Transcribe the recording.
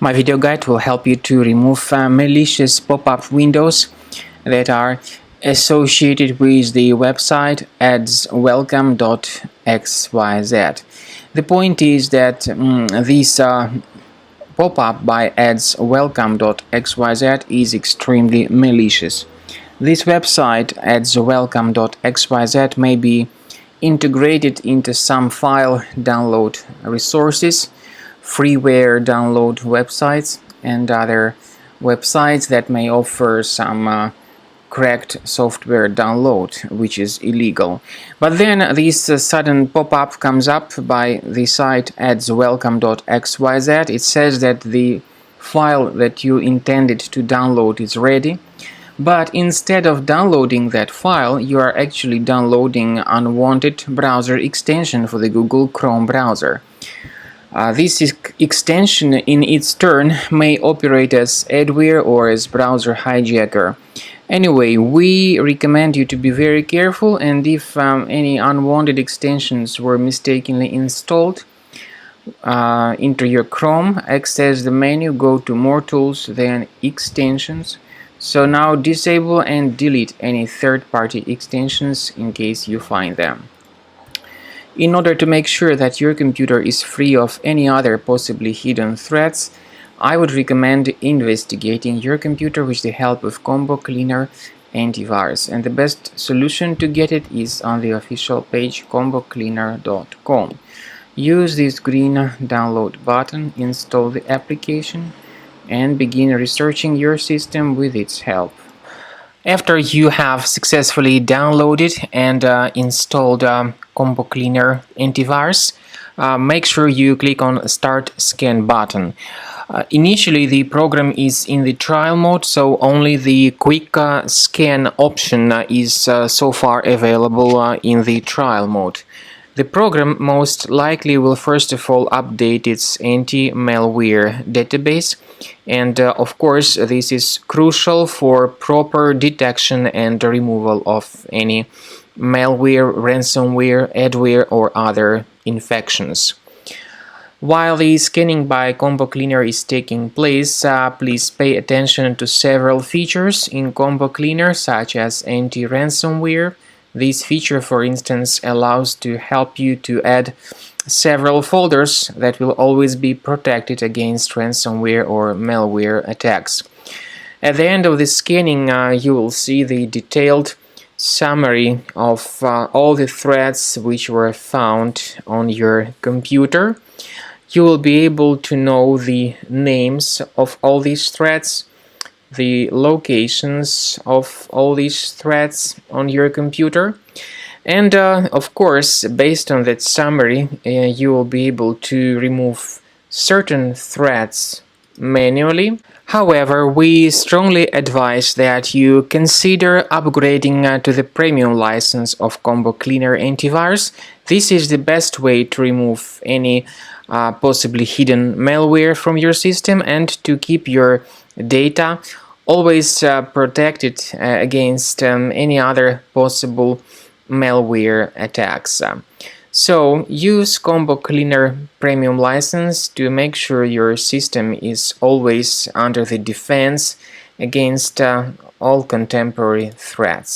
My video guide will help you to remove malicious pop-up windows that are associated with the website Adswelcome.xyz. The point is that this pop-up by Adswelcome.xyz is extremely malicious. This website Adswelcome.xyz may be integrated into some file download resources, freeware download websites, and other websites that may offer some cracked software download, which is illegal. But then this sudden pop-up comes up by the site adswelcome.xyz. It says that the file that you intended to download is ready, but instead of downloading that file, you are actually downloading unwanted browser extension for the Google Chrome browser. This extension in its turn may operate as adware or as browser hijacker. Anyway, we recommend you to be very careful, and if any unwanted extensions were mistakenly installed into your Chrome, access the menu, go to More Tools, then Extensions. So now disable and delete any third-party extensions in case you find them. In order to make sure that your computer is free of any other possibly hidden threats, I would recommend investigating your computer with the help of Combo Cleaner antivirus, and the best solution to get it is on the official page combocleaner.com. Use this green download button, install the application, and begin researching your system with its help. After you have successfully downloaded and installed Combo Cleaner antivirus, make sure you click on Start Scan button. Initially, the program is in the trial mode, so only the quick scan option is so far available in the trial mode. The program most likely will first of all update its anti-malware database, and of course this is crucial for proper detection and removal of any malware, ransomware, adware or other infections. While the scanning by Combo Cleaner is taking place, please pay attention to several features in Combo Cleaner, such as anti-ransomware. This feature, for instance, allows to help you to add several folders that will always be protected against ransomware or malware attacks. At the end of the scanning, you will see the detailed summary of all the threats which were found on your computer. You will be able to know the names of all these threats, the locations of all these threats on your computer, and of course, based on that summary, you will be able to remove certain threats manually. However, we strongly advise that you consider upgrading to the premium license of Combo Cleaner antivirus. This is the best way to remove any possibly hidden malware from your system and to keep your data always protected against any other possible malware attacks. So use Combo Cleaner Premium license to make sure your system is always under the defense against all contemporary threats.